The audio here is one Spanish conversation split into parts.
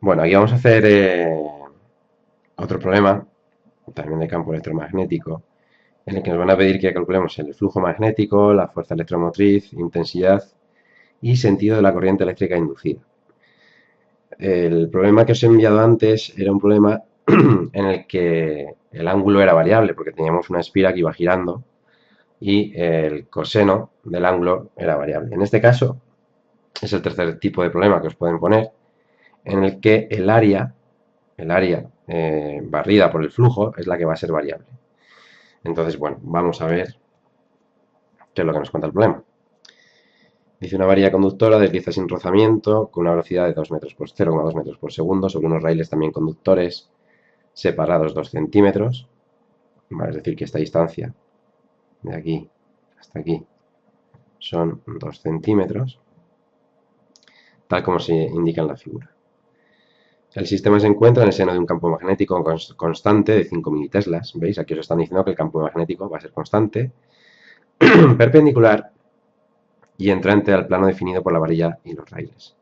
Bueno, aquí vamos a hacer otro problema, también de campo electromagnético, en el que nos van a pedir que calculemos el flujo magnético, la fuerza electromotriz, intensidad y sentido de la corriente eléctrica inducida. El problema que os he enviado antes era un problema en el que el ángulo era variable, porque teníamos una espira que iba girando y el coseno del ángulo era variable. En este caso, es el tercer tipo de problema que os pueden poner, en el que el área barrida por el flujo es la que va a ser variable. Entonces, bueno, vamos a ver qué es lo que nos cuenta el problema. Dice una varilla conductora desliza sin rozamiento con una velocidad de 2 metros por 0,2 metros por segundo sobre unos raíles también conductores separados 2 centímetros. Vale, es decir, que esta distancia de aquí hasta aquí son 2 centímetros, tal como se indica en la figura. El sistema se encuentra en el seno de un campo magnético constante de 5 militeslas. ¿Veis? Aquí os están diciendo que el campo magnético va a ser constante, perpendicular y entrante al plano definido por la varilla y los raíles.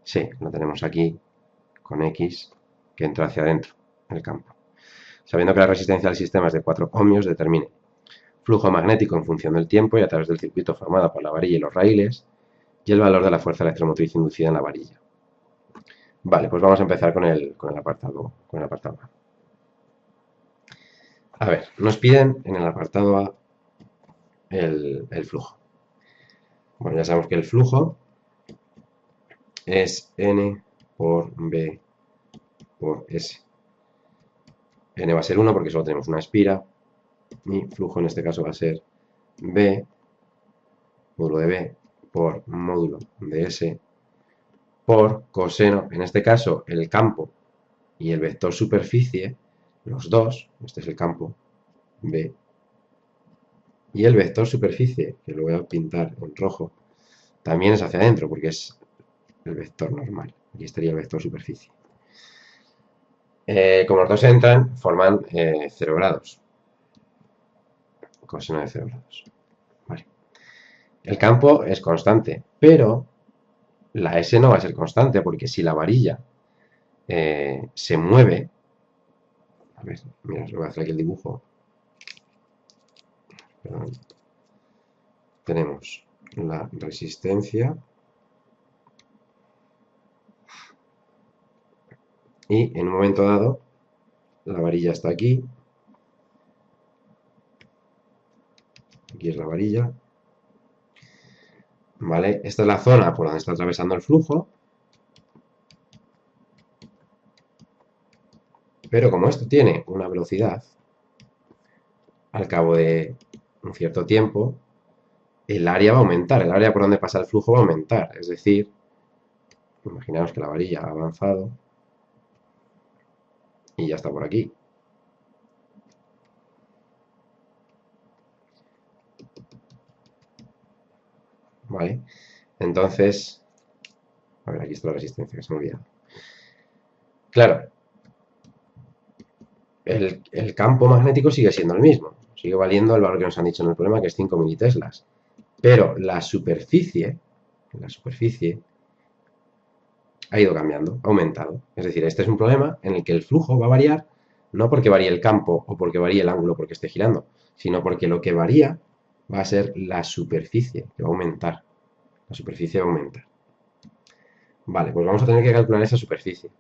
Sí, lo tenemos aquí con X que entra hacia adentro el campo. Sabiendo que la resistencia del sistema es de 4 ohmios, determine flujo magnético en función del tiempo y a través del circuito formado por la varilla y los raíles y el valor de la fuerza electromotriz inducida en la varilla. Vale, pues vamos a empezar con el apartado A. A ver, nos piden en el apartado A el flujo. Bueno, ya sabemos que el flujo es N por B por S. N va a ser 1 porque solo tenemos una espira. Y flujo en este caso va a ser B, módulo de B, por módulo de S, por coseno, en este caso el campo y el vector superficie, los dos, este es el campo B, y el vector superficie, que lo voy a pintar en rojo, también es hacia adentro porque es el vector normal. Aquí estaría el vector superficie. Como los dos entran, forman 0 grados. Coseno de 0 grados. Vale. El campo es constante, pero la S no va a ser constante porque si la varilla se mueve, a ver, mira, os voy a hacer aquí el dibujo. Perdón. Tenemos la resistencia y en un momento dado la varilla está aquí, aquí es la varilla, ¿vale? Esta es la zona por donde está atravesando el flujo, pero como esto tiene una velocidad, al cabo de un cierto tiempo, el área va a aumentar, el área por donde pasa el flujo va a aumentar, es decir, imaginaos que la varilla ha avanzado y ya está por aquí. ¿Vale? Entonces, a ver, aquí está la resistencia, que se me olvida. Claro, el campo magnético sigue siendo el mismo, sigue valiendo el valor que nos han dicho en el problema, que es 5 militeslas. Pero la superficie ha ido cambiando, ha aumentado. Es decir, este es un problema en el que el flujo va a variar, no porque varíe el campo o porque varíe el ángulo porque esté girando, sino porque lo que varía va a ser la superficie, que va a aumentar. La superficie va a aumentar. Vale, pues vamos a tener que calcular esa superficie.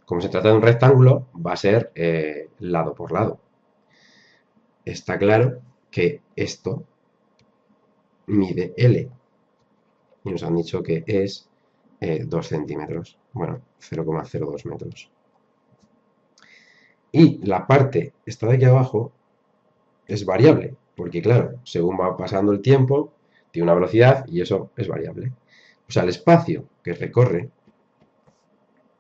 Como se trata de un rectángulo, va a ser lado por lado. Está claro que esto mide L y nos han dicho que es 2 centímetros, bueno, 0,02 metros. Y la parte, esta de aquí abajo, es variable, porque claro, según va pasando el tiempo, tiene una velocidad y eso es variable. O sea, el espacio que recorre,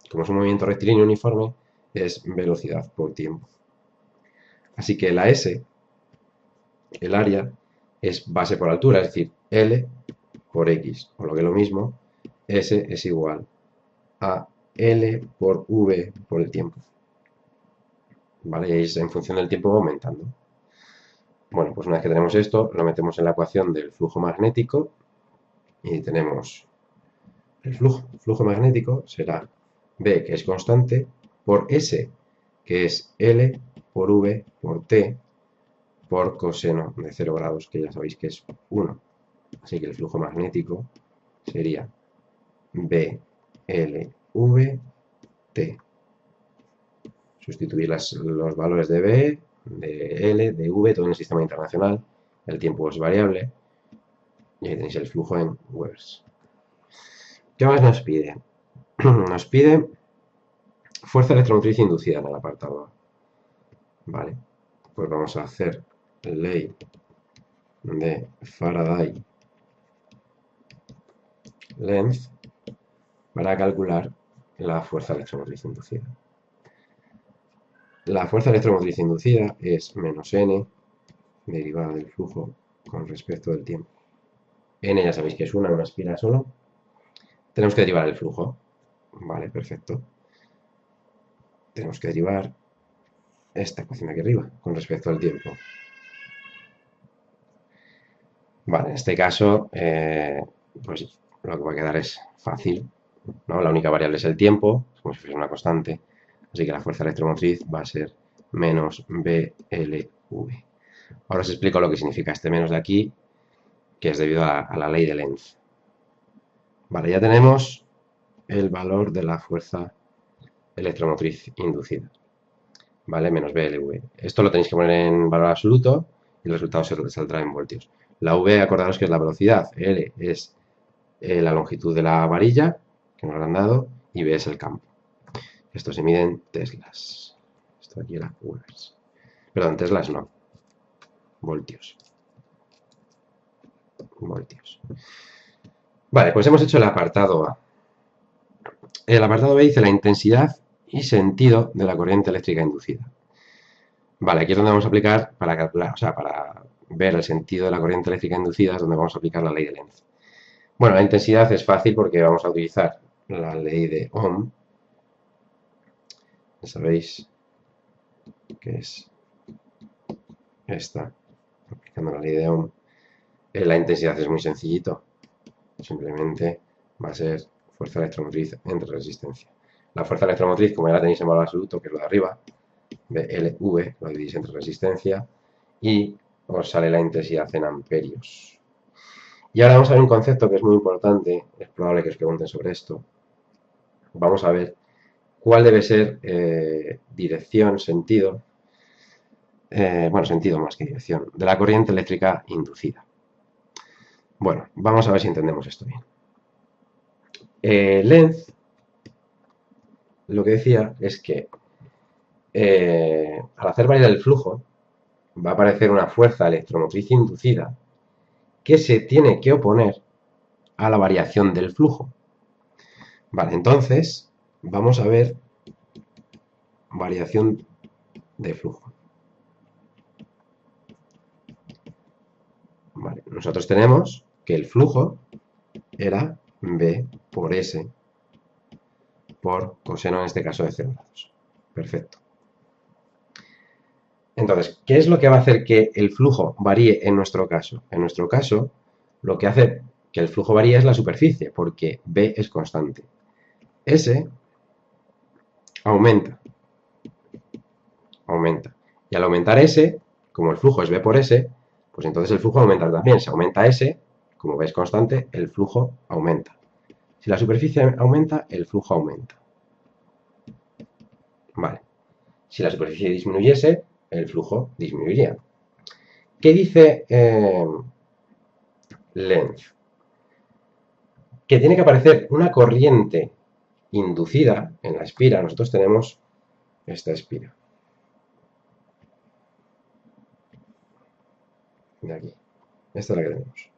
como es un movimiento rectilíneo uniforme, es velocidad por tiempo. Así que la S, el área, es base por altura, es decir, L por X, o lo que es lo mismo, S es igual a L por V por el tiempo. ¿Vale? Y en función del tiempo va aumentando. Bueno, pues una vez que tenemos esto, lo metemos en la ecuación del flujo magnético y tenemos el flujo. El flujo magnético será B, que es constante, por S, que es L, por V, por T, por coseno de 0 grados, que ya sabéis que es 1. Así que el flujo magnético sería B, L, V, T. Sustituir los valores de B, de L, de V, todo en el sistema internacional. El tiempo es variable. Y ahí tenéis el flujo en Webers. ¿Qué más nos pide? Nos pide fuerza electromotriz inducida en el apartado A. Vale, pues vamos a hacer ley de Faraday Lenz para calcular la fuerza electromotriz inducida. La fuerza electromotriz inducida es menos n derivada del flujo con respecto del tiempo. N ya sabéis que es una espira solo. Tenemos que derivar el flujo. Vale, perfecto. Tenemos que derivar esta ecuación de aquí arriba con respecto al tiempo. Vale, en este caso, pues lo que va a quedar es fácil, ¿no? La única variable es el tiempo, como si fuese una constante. Así que la fuerza electromotriz va a ser menos BLV. Ahora os explico lo que significa este menos de aquí, que es debido a la ley de Lenz. Vale, ya tenemos el valor de la fuerza electromotriz inducida. Vale, menos BLV. Esto lo tenéis que poner en valor absoluto y el resultado se saldrá en voltios. La V, acordaros que es la velocidad, L es la longitud de la varilla, que nos lo han dado, y B es el campo. Esto se mide en teslas. Esto aquí era Webers. Perdón, teslas no. Voltios. Voltios. Vale, pues hemos hecho el apartado A. El apartado B dice la intensidad y sentido de la corriente eléctrica inducida. Vale, aquí es donde vamos a aplicar, para calcular, o sea, para ver el sentido de la corriente eléctrica inducida, es donde vamos a aplicar la ley de Lenz. Bueno, la intensidad es fácil porque vamos a utilizar la ley de Ohm. Ya sabéis que es esta, aplicando la ley de Ohm. La intensidad es muy sencillito. Simplemente va a ser fuerza electromotriz entre resistencia. La fuerza electromotriz, como ya la tenéis en valor absoluto, que es lo de arriba, BLV, lo dividís entre resistencia y os sale la intensidad en amperios. Y ahora vamos a ver un concepto que es muy importante, es probable que os pregunten sobre esto. Vamos a ver cuál debe ser dirección, sentido, bueno, sentido más que dirección, de la corriente eléctrica inducida. Bueno, vamos a ver si entendemos esto bien. Lenz lo que decía es que al hacer variar el flujo va a aparecer una fuerza electromotriz inducida que se tiene que oponer a la variación del flujo. Vale, entonces vamos a ver variación de flujo. Vale, nosotros tenemos que el flujo era B por S por coseno, en este caso, de 0 grados. Perfecto. Entonces, ¿qué es lo que va a hacer que el flujo varíe en nuestro caso? En nuestro caso, lo que hace que el flujo varíe es la superficie, porque B es constante. S aumenta. Y al aumentar S, como el flujo es B por S, pues entonces el flujo aumenta también. Si aumenta S, como B es constante, el flujo aumenta. Si la superficie aumenta, el flujo aumenta. Vale. Si la superficie disminuyese, el flujo disminuiría. ¿Qué dice Lenz? Que tiene que aparecer una corriente inducida en la espira. Nosotros tenemos esta espira. De aquí. Esta es la que tenemos.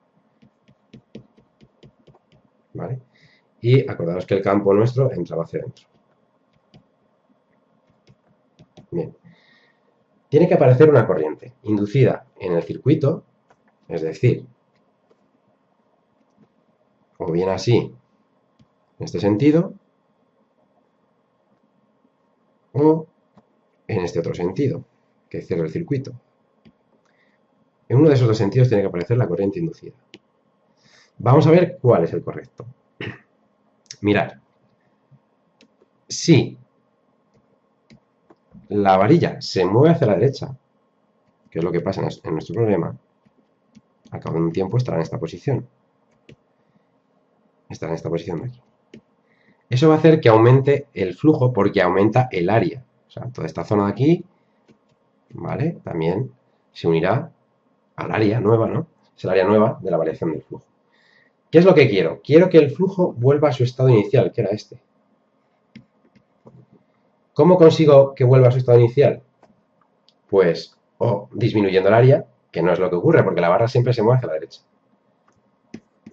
¿Vale? Y acordaros que el campo nuestro entraba hacia adentro. Bien. Tiene que aparecer una corriente inducida en el circuito, es decir, o bien así, en este sentido, o en este otro sentido, que cierra el circuito. En uno de esos dos sentidos tiene que aparecer la corriente inducida. Vamos a ver cuál es el correcto. Mirad. Si la varilla se mueve hacia la derecha, que es lo que pasa en nuestro problema, al cabo de un tiempo estará en esta posición. Estará en esta posición de aquí. Eso va a hacer que aumente el flujo porque aumenta el área. O sea, toda esta zona de aquí, ¿vale? También se unirá al área nueva, ¿no? Es el área nueva de la variación del flujo. ¿Qué es lo que quiero? Quiero que el flujo vuelva a su estado inicial, que era este. ¿Cómo consigo que vuelva a su estado inicial? Pues o disminuyendo el área, que no es lo que ocurre, porque la barra siempre se mueve hacia la derecha.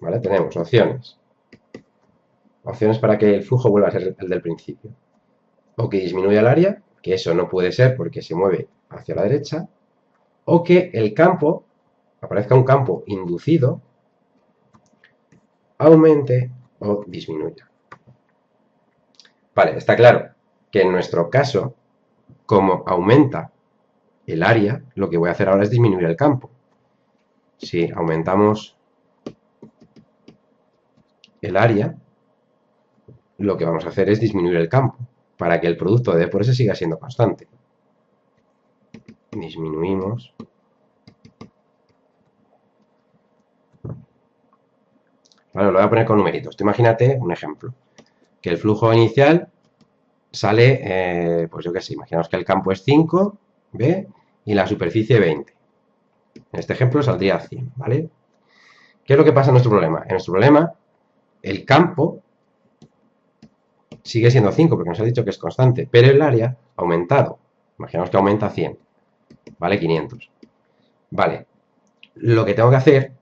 ¿Vale? Tenemos opciones. Opciones para que el flujo vuelva a ser el del principio. O que disminuya el área, que eso no puede ser porque se mueve hacia la derecha. O que el campo, aparezca un campo inducido, aumente o disminuya. Vale, está claro que en nuestro caso, como aumenta el área, lo que voy a hacer ahora es disminuir el campo. Si aumentamos el área, lo que vamos a hacer es disminuir el campo, para que el producto de D por S siga siendo constante. Disminuimos. Vale, lo voy a poner con numeritos. Tú imagínate un ejemplo. Que el flujo inicial sale, pues yo qué sé, imaginaos que el campo es 5, ¿ve? Y la superficie 20. En este ejemplo saldría 100, ¿vale? ¿Qué es lo que pasa en nuestro problema? En nuestro problema, el campo sigue siendo 5, porque nos ha dicho que es constante, pero el área ha aumentado. Imaginaos que aumenta a 100, ¿vale? 500. Vale, lo que tengo que hacer,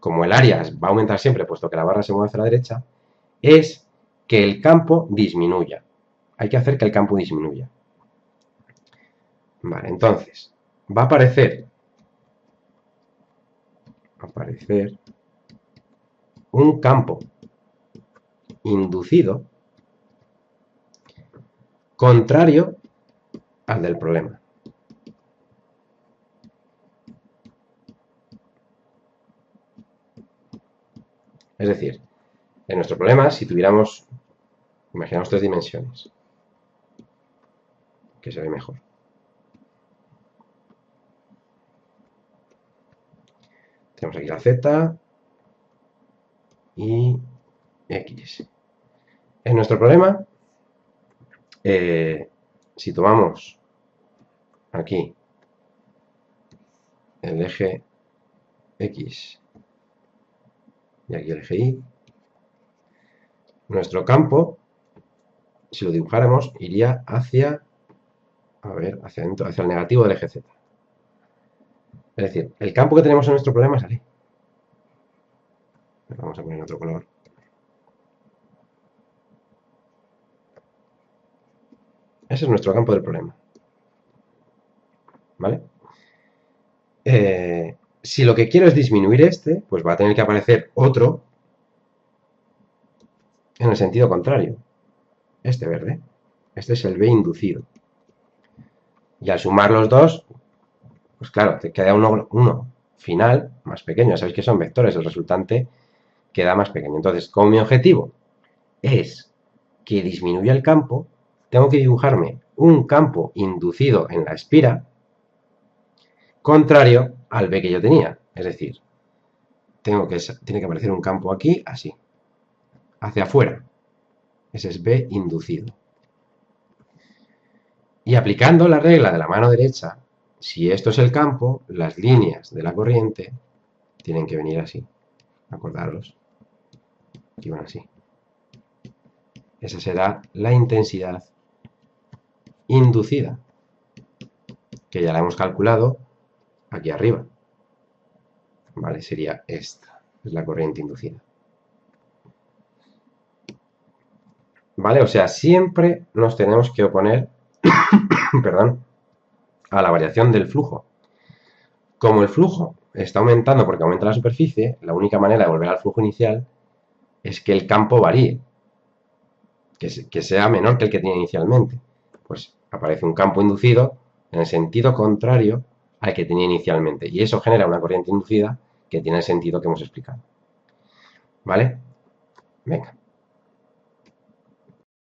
como el área va a aumentar siempre, puesto que la barra se mueve hacia la derecha, es que el campo disminuya. Hay que hacer que el campo disminuya. Vale, entonces, va a aparecer un campo inducido contrario al del problema. Es decir, en nuestro problema, si tuviéramos, imaginamos 3 dimensiones, que se ve mejor. Tenemos aquí la Z y X. En nuestro problema, si tomamos aquí el eje X y aquí el eje Y, nuestro campo, si lo dibujáramos, iría hacia, hacia adentro, hacia el negativo del eje Z. Es decir, el campo que tenemos en nuestro problema es aquí. Vamos a poner otro color. Ese es nuestro campo del problema. ¿Vale? Si lo que quiero es disminuir este, pues va a tener que aparecer otro en el sentido contrario. Este verde. Este es el B inducido. Y al sumar los dos, pues claro, te queda uno final más pequeño. Ya sabéis que son vectores, el resultante queda más pequeño. Entonces, como mi objetivo es que disminuya el campo, tengo que dibujarme un campo inducido en la espira contrario al B que yo tenía. Es decir, tiene que aparecer un campo aquí, así, hacia afuera. Ese es B inducido. Y aplicando la regla de la mano derecha, si esto es el campo, las líneas de la corriente tienen que venir así. Acordaros. Aquí van así. Esa será la intensidad inducida, que ya la hemos calculado aquí arriba. ¿Vale? Sería esta. Es la corriente inducida. ¿Vale? O sea, siempre nos tenemos que oponer perdón, a la variación del flujo. Como el flujo está aumentando porque aumenta la superficie, la única manera de volver al flujo inicial es que el campo varíe, que sea menor que el que tenía inicialmente. Pues aparece un campo inducido en el sentido contrario al que tenía inicialmente. Y eso genera una corriente inducida que tiene el sentido que hemos explicado. ¿Vale? Venga.